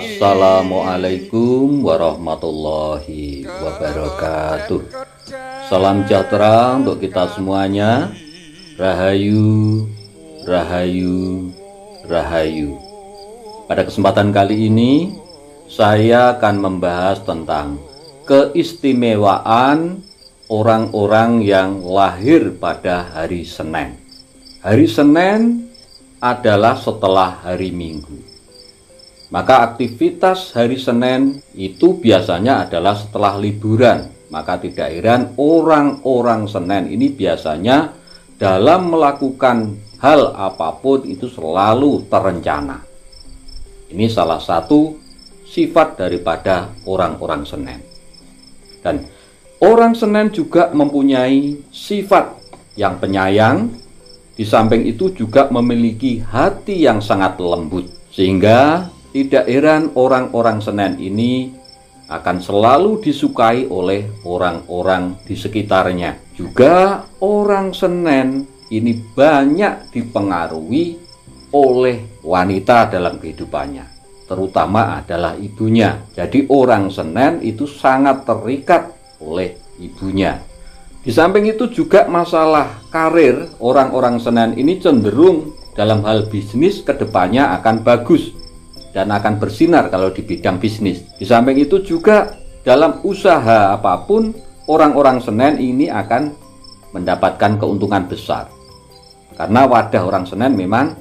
Assalamualaikum warahmatullahi wabarakatuh. Salam sejahtera untuk kita semuanya. Rahayu, rahayu, rahayu. Pada kesempatan kali ini saya akan membahas tentang keistimewaan orang-orang yang lahir pada hari Senin. Hari Senin adalah setelah hari Minggu. Maka aktivitas hari Senin itu biasanya adalah setelah liburan. Maka tidak heran orang-orang Senin ini biasanya dalam melakukan hal apapun itu selalu terencana. Ini salah satu sifat daripada orang-orang Senin. Dan orang Senin juga mempunyai sifat yang penyayang. Di samping itu juga memiliki hati yang sangat lembut. Sehingga tidak heran orang-orang Senin ini akan selalu disukai oleh orang-orang di sekitarnya. Juga orang Senin ini banyak dipengaruhi oleh wanita dalam kehidupannya, terutama adalah ibunya. Jadi orang Senin itu sangat terikat oleh ibunya. Di samping itu juga masalah karir, orang-orang Senin ini cenderung dalam hal bisnis kedepannya akan bagus dan akan bersinar kalau di bidang bisnis. Di samping itu juga dalam usaha apapun orang-orang Senin ini akan mendapatkan keuntungan besar. Karena wadah orang Senin memang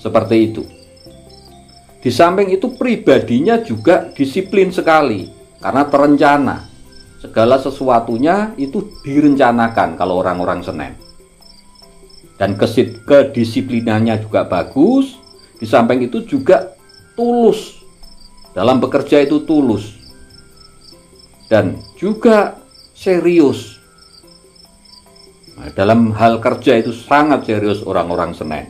seperti itu. Di samping itu pribadinya juga disiplin sekali karena terencana. Segala sesuatunya itu direncanakan kalau orang-orang Senin. Dan kedisiplinannya juga bagus. Di samping itu juga tulus, dalam bekerja itu tulus dan juga serius. Nah, dalam hal kerja itu sangat serius orang-orang Senin.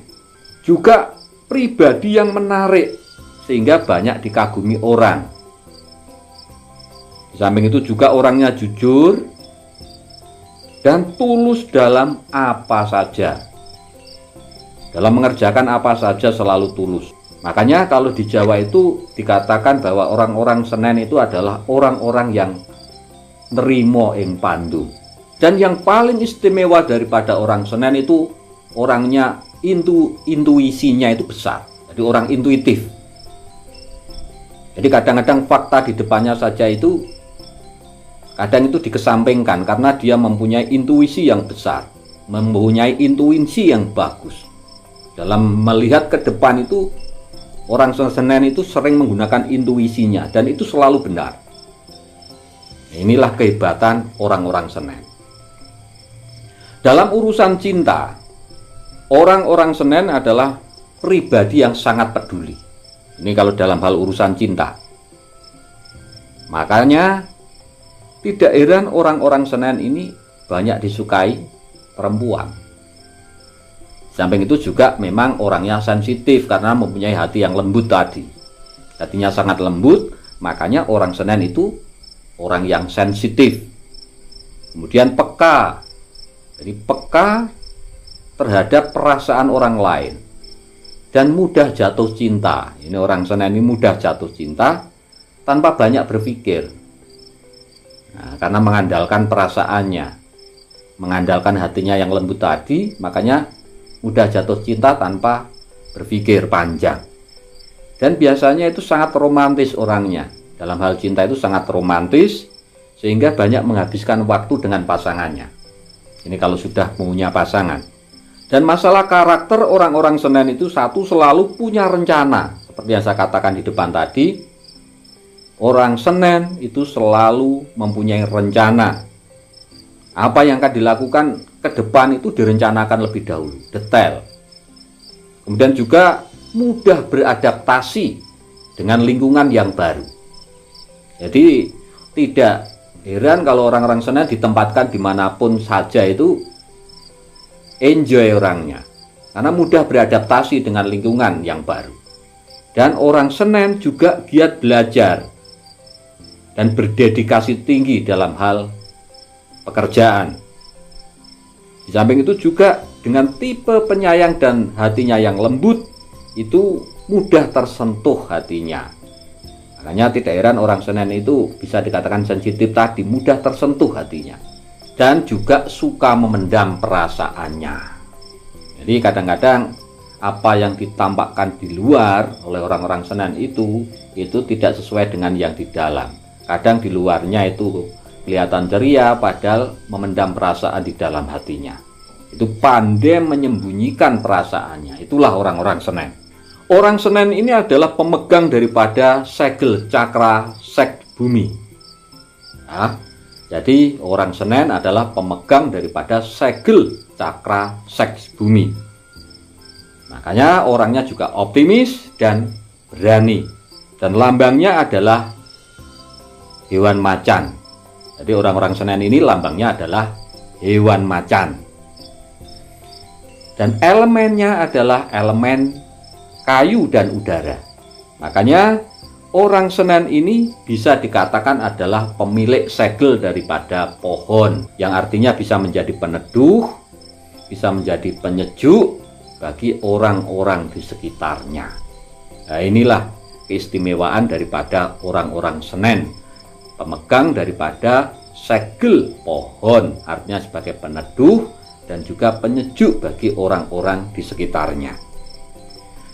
Juga pribadi yang menarik sehingga banyak dikagumi orang. Di samping itu juga orangnya jujur dan tulus dalam apa saja. Dalam mengerjakan apa saja selalu tulus. Makanya kalau di Jawa itu dikatakan bahwa orang-orang Senin itu adalah orang-orang yang nerimo ing pandu. Dan yang paling istimewa daripada orang Senin itu orangnya intuisinya itu besar. Jadi orang intuitif. Jadi kadang-kadang fakta di depannya saja itu kadang itu dikesampingkan karena dia mempunyai intuisi yang besar, mempunyai intuisi yang bagus. Dalam melihat ke depan itu orang Senin itu sering menggunakan intuisinya dan itu selalu benar. Inilah kehebatan orang-orang Senin. Dalam urusan cinta, orang-orang Senin adalah pribadi yang sangat peduli. Ini kalau dalam hal urusan cinta. Makanya tidak heran orang-orang Senin ini banyak disukai perempuan. Samping itu juga memang orangnya sensitif karena mempunyai hati yang lembut tadi. Hatinya sangat lembut, makanya orang Senin itu orang yang sensitif. Kemudian peka. Jadi peka terhadap perasaan orang lain. Dan mudah jatuh cinta. Ini orang Senin ini mudah jatuh cinta tanpa banyak berpikir. Nah, karena mengandalkan perasaannya, mengandalkan hatinya yang lembut tadi, makanya mudah jatuh cinta tanpa berpikir panjang. Dan biasanya itu sangat romantis orangnya. Dalam hal cinta itu sangat romantis sehingga banyak menghabiskan waktu dengan pasangannya. Ini kalau sudah punya pasangan. Dan masalah karakter orang-orang Senin itu satu, selalu punya rencana. Seperti yang saya katakan di depan tadi, orang Senin itu selalu mempunyai rencana. Apa yang akan dilakukan ke depan itu direncanakan lebih dahulu, detail. Kemudian juga mudah beradaptasi dengan lingkungan yang baru. Jadi tidak heran kalau orang-orang Senin ditempatkan dimanapun saja itu enjoy orangnya. Karena mudah beradaptasi dengan lingkungan yang baru. Dan orang Senin juga giat belajar dan berdedikasi tinggi dalam hal pekerjaan. Di samping itu juga dengan tipe penyayang dan hatinya yang lembut, itu mudah tersentuh hatinya. Makanya tidak heran orang Senen itu bisa dikatakan sensitif tadi, mudah tersentuh hatinya. Dan juga suka memendam perasaannya. Jadi kadang-kadang apa yang ditampakkan di luar oleh orang-orang Senen itu tidak sesuai dengan yang di dalam. Kadang di luarnya itu kelihatan ceria, padahal memendam perasaan di dalam hatinya. Itu pandai menyembunyikan perasaannya. Itulah orang-orang Senen. Orang Senen ini adalah pemegang daripada segel cakra seks bumi. Nah, jadi orang Senen adalah pemegang daripada segel cakra seks bumi. Makanya orangnya juga optimis dan berani. Dan lambangnya adalah hewan macan. Jadi orang-orang Senen ini lambangnya adalah hewan macan. Dan elemennya adalah elemen kayu dan udara. Makanya orang Senen ini bisa dikatakan adalah pemilik segel daripada pohon, yang artinya bisa menjadi peneduh, bisa menjadi penyejuk bagi orang-orang di sekitarnya. Nah, inilah keistimewaan daripada orang-orang Senen, pemegang daripada segel pohon, artinya sebagai peneduh dan juga penyejuk bagi orang-orang di sekitarnya.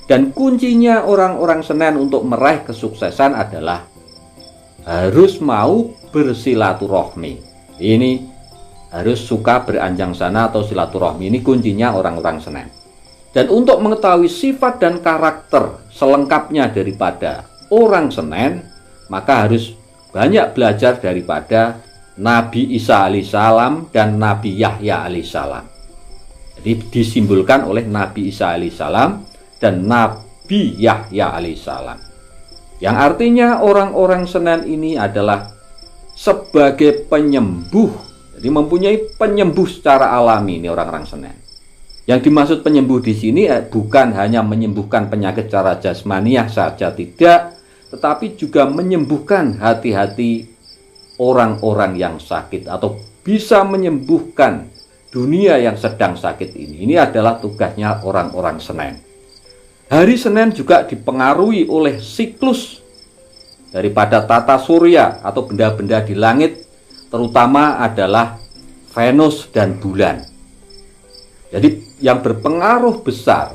Dan kuncinya orang-orang Senen untuk meraih kesuksesan adalah harus mau bersilaturahmi. Ini harus suka beranjang sana atau silaturahmi, ini kuncinya orang-orang Senen. Dan untuk mengetahui sifat dan karakter selengkapnya daripada orang Senen, maka harus banyak belajar daripada Nabi Isa alaihissalam dan Nabi Yahya alaihissalam. Jadi disimbolkan oleh Nabi Isa alaihissalam dan Nabi Yahya alaihissalam, yang artinya orang-orang Senen ini adalah sebagai penyembuh. Jadi mempunyai penyembuh secara alami ini orang-orang Senen. Yang dimaksud penyembuh di sini bukan hanya menyembuhkan penyakit secara jasmaniah saja, tidak, tetapi juga menyembuhkan hati-hati orang-orang yang sakit atau bisa menyembuhkan dunia yang sedang sakit ini. Ini adalah tugasnya orang-orang Senen. Hari Senin juga dipengaruhi oleh siklus daripada tata surya atau benda-benda di langit, terutama adalah Venus dan bulan. Jadi yang berpengaruh besar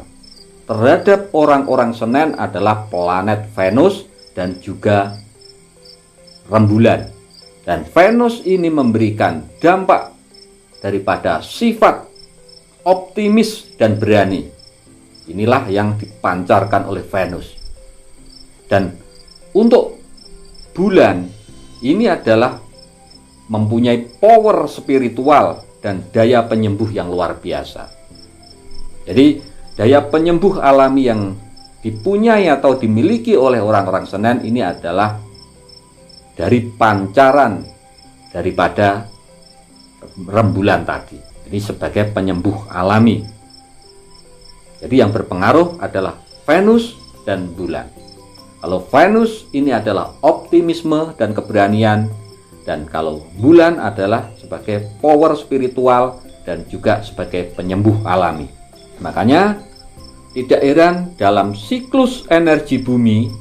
terhadap orang-orang Senen adalah planet Venus dan juga rembulan. Dan Venus ini memberikan dampak daripada sifat optimis dan berani. Inilah yang dipancarkan oleh Venus. Dan untuk bulan ini adalah mempunyai power spiritual dan daya penyembuh yang luar biasa. Jadi daya penyembuh alami yang dipunyai atau dimiliki oleh orang-orang Senen ini adalah dari pancaran daripada rembulan tadi. Ini sebagai penyembuh alami. Jadi yang berpengaruh adalah Venus dan bulan. Kalau Venus ini adalah optimisme dan keberanian, dan kalau bulan adalah sebagai power spiritual dan juga sebagai penyembuh alami. Makanya tidak heran dalam siklus energi bumi,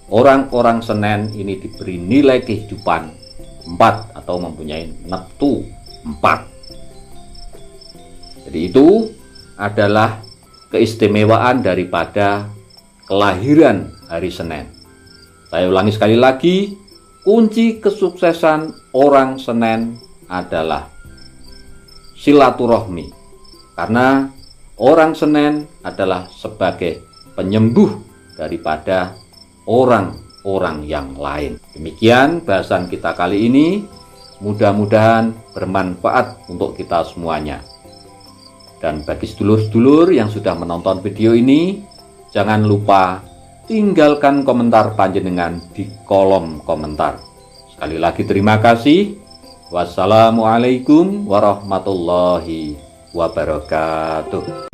orang-orang Senen ini diberi nilai kehidupan 4 atau mempunyai neptu 4. Jadi itu adalah keistimewaan daripada kelahiran hari Senin. Saya ulangi sekali lagi, kunci kesuksesan orang Senen adalah silaturahmi. Karena orang Senen adalah sebagai penyembuh daripada orang-orang yang lain. Demikian bahasan kita kali ini. Mudah-mudahan bermanfaat untuk kita semuanya. Dan bagi sedulur-sedulur yang sudah menonton video ini, jangan lupa tinggalkan komentar panjenengan di kolom komentar. Sekali lagi terima kasih. Wassalamualaikum warahmatullahi wabarakatuh.